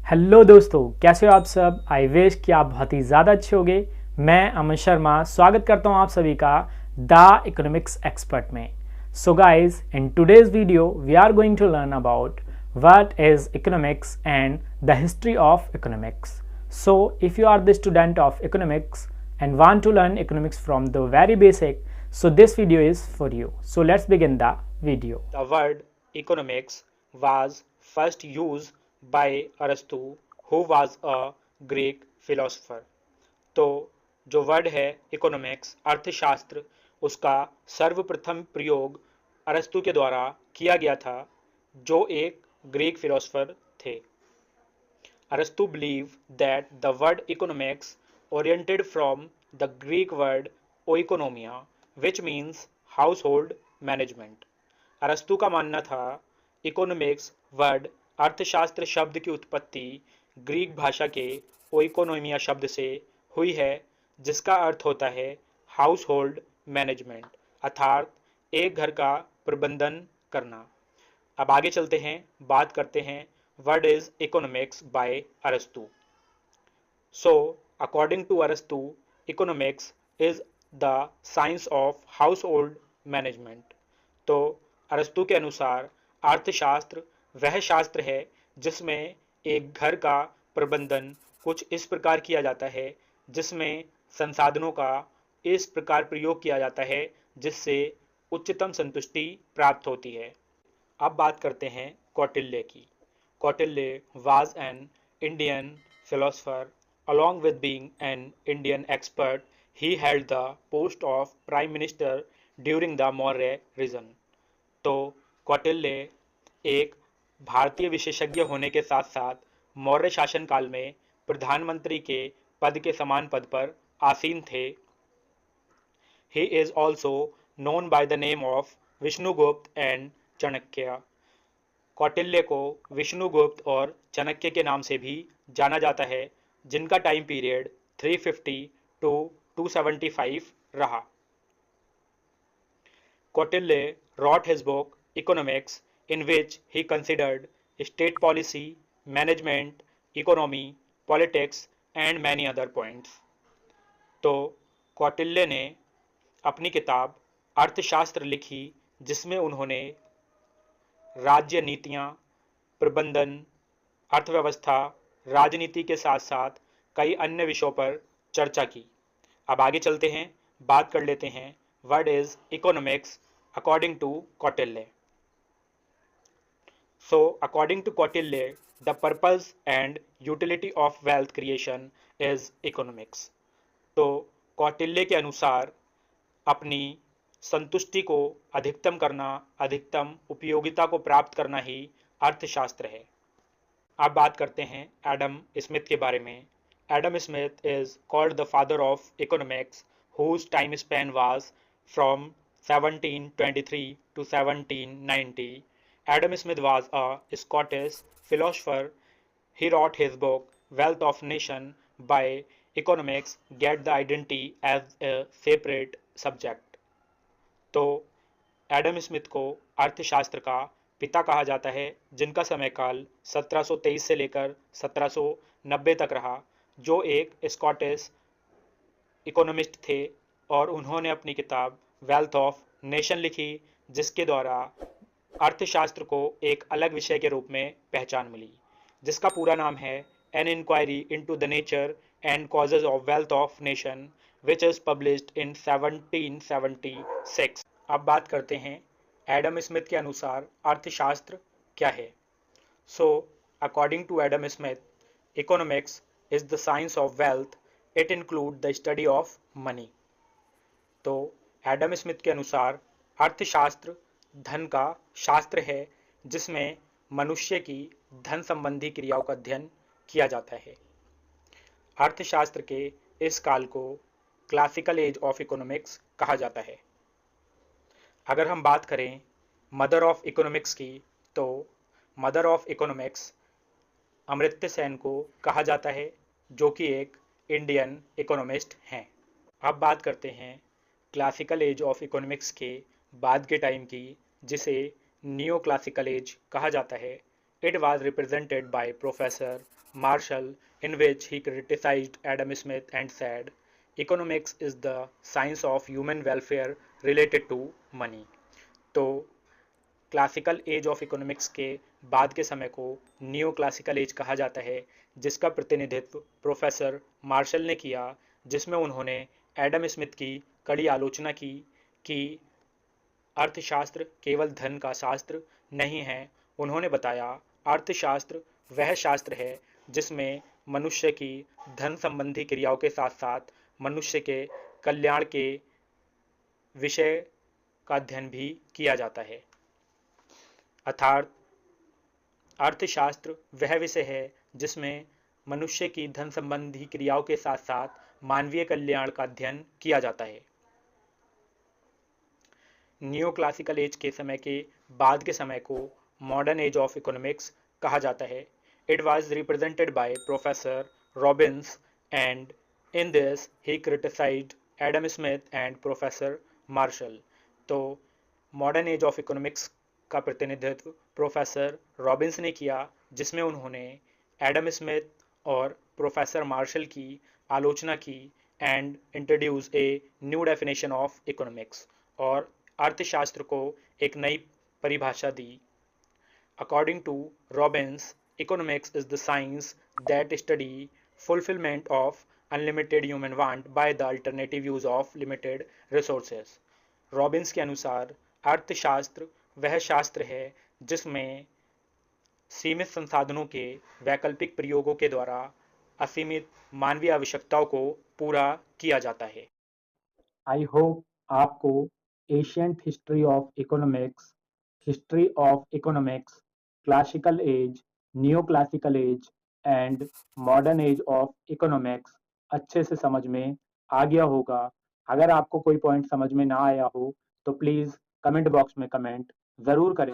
Hello दोस्तों, कैसे हो आप सब। आई विश कि आप बहुत ही ज़्यादा अच्छे होंगे। मैं अमन शर्मा स्वागत करता हूं आप सभी का द इकोनॉमिक्स एक्सपर्ट में। So guys, in today's video we are going to learn about what is economics and the history of economics. So if you are the student of economics and want to learn economics from the very basic, so this video is for you. So let's begin the video. The word economics was first used by Aristo, who was a Greek philosopher. तो जो word है economics अर्थशास्त्र, उसका सर्वप्रथम प्रयोग अरस्तु के द्वारा किया गया था, जो एक ग्रीक फिलोसफर थे। Aristo believed that the word economics oriented from the Greek word oikonomia, which means household management. अरस्तु का मानना था इकोनॉमिक्स वर्ड अर्थशास्त्र शब्द की उत्पत्ति ग्रीक भाषा के ओइकोनोमिया शब्द से हुई है, जिसका अर्थ होता है हाउस होल्ड मैनेजमेंट, अर्थात एक घर का प्रबंधन करना। अब आगे चलते हैं, बात करते हैं व्हाट इज इकोनॉमिक्स बाय अरस्तु। सो अकॉर्डिंग टू अरस्तु, economics is the science of house hold management. तो अरस्तु के अनुसार अर्थशास्त्र वह शास्त्र है जिसमें एक घर का प्रबंधन कुछ इस प्रकार किया जाता है, जिसमें संसाधनों का इस प्रकार प्रयोग किया जाता है जिससे उच्चतम संतुष्टि प्राप्त होती है। अब बात करते हैं कौटिल्य की। Kautilya was an Indian philosopher. Along with being an Indian expert, he held the post of Prime Minister during the Maurya reign. तो कौटिल्य एक भारतीय विशेषज्ञ होने के साथ साथ मौर्य शासनकाल में प्रधानमंत्री के पद के समान पद पर आसीन थे। He is also known by the name of Vishnugupta and Chanakya. Kautilya को विष्णुगुप्त और चाणक्य के नाम से भी जाना जाता है, जिनका टाइम पीरियड 350 टू 275 रहा। Kautilya wrote his book Economics, in which he considered state policy, management, economy, politics and many other points. तो कौटिल्य ने अपनी किताब अर्थशास्त्र लिखी, जिसमें उन्होंने राज्य नीतियां, प्रबंधन, अर्थव्यवस्था, राजनीति के साथ साथ कई अन्य विषयों पर चर्चा की। अब आगे चलते हैं, बात कर लेते हैं what is economics according to Kautilya. So according to Kautilya, the purpose and utility of wealth creation is economics. तो कौटिल्य के अनुसार अपनी संतुष्टि को अधिकतम करना, अधिकतम उपयोगिता को प्राप्त करना ही अर्थशास्त्र है। अब बात करते हैं एडम स्मिथ के बारे में। Adam Smith is called the father of economics, whose time span was from 1723 to 1790. Adam Smith was a Scottish philosopher. He wrote his book Wealth of Nation by Economics get the identity as a separate subject. तो Adam Smith को अर्थशास्त्र का पिता कहा जाता है, जिनका समय काल 1723 से लेकर 1790 तक रहा, जो एक स्कॉटिश इकोनॉमिस्ट थे, और उन्होंने अपनी किताब वेल्थ ऑफ नेशन लिखी, जिसके द्वारा अर्थशास्त्र को एक अलग विषय के रूप में पहचान मिली, जिसका पूरा नाम है an inquiry into the nature and causes of wealth of nation, which is published in 1776। अब बात करते हैं एडम स्मिथ के अनुसार अर्थशास्त्र क्या है। So according to Adam Smith, economics is the science of wealth, it include the study of money. तो एडम स्मिथ के अनुसार अर्थशास्त्र धन का शास्त्र है, जिसमें मनुष्य की धन संबंधी क्रियाओं का अध्ययन किया जाता है। अर्थशास्त्र के इस काल को क्लासिकल एज ऑफ इकोनॉमिक्स कहा जाता है। अगर हम बात करें मदर ऑफ इकोनॉमिक्स की, तो mother of economics Amartya Sen को कहा जाता है, जो कि एक इंडियन इकोनॉमिस्ट हैं। अब बात करते हैं क्लासिकल एज ऑफ इकोनॉमिक्स के बाद के टाइम की, जिसे नियो क्लासिकल एज कहा जाता है। It was represented by Professor Marshall, in which he criticized Adam Smith and said, "Economics is the science of human welfare related to money." तो classical as of economics के बाद के समय को neo classical as कहा जाता है, जिसका प्रतिनिधित्व प्रोफेसर मार्शल ने किया, जिसमें उन्होंने एडम स्मिथ की कड़ी आलोचना की कि अर्थशास्त्र केवल धन का शास्त्र नहीं है। उन्होंने बताया, अर्थशास्त्र वह शास्त्र है जिसमें मनुष्य की धन संबंधी क्रियाओं के साथ साथ मनुष्य के कल्याण के विषय का अध्ययन भी किया जाता है। अर्थात अर्थशास्त्र वह विषय है जिसमें मनुष्य की धन संबंधी क्रियाओं के साथ साथ मानवीय कल्याण का अध्ययन किया जाता है। न्यू क्लासिकल एज के समय के बाद के समय को मॉडर्न एज ऑफ इकोनॉमिक्स कहा जाता है। It was represented by professor Robbins and in this he criticized Adam Smith and professor Marshall. तो मॉडर्न एज ऑफ इकोनॉमिक्स का प्रतिनिधित्व प्रोफेसर रॉबिन्स ने किया, जिसमें उन्होंने एडम स्मिथ और प्रोफेसर मार्शल की आलोचना की and introduce a new definition of economics, और अर्थशास्त्र को एक नई परिभाषा दी। According to Robbins, economics is the science that study fulfilment of unlimited human want by the alternative use of limited resources. Robins के अनुसार अर्थशास्त्र वह शास्त्र है जिसमें सीमित संसाधनों के वैकल्पिक प्रयोगों के द्वारा असीमित मानवीय आवश्यकताओं को पूरा किया जाता है। आई होप आपको ancient history of economics, history of economics, classical as, neo classical as and modern age of economics अच्छे से समझ में आ गया होगा। अगर आपको कोई पॉइंट समझ में ना आया हो तो प्लीज़ कमेंट बॉक्स में कमेंट ज़रूर करें।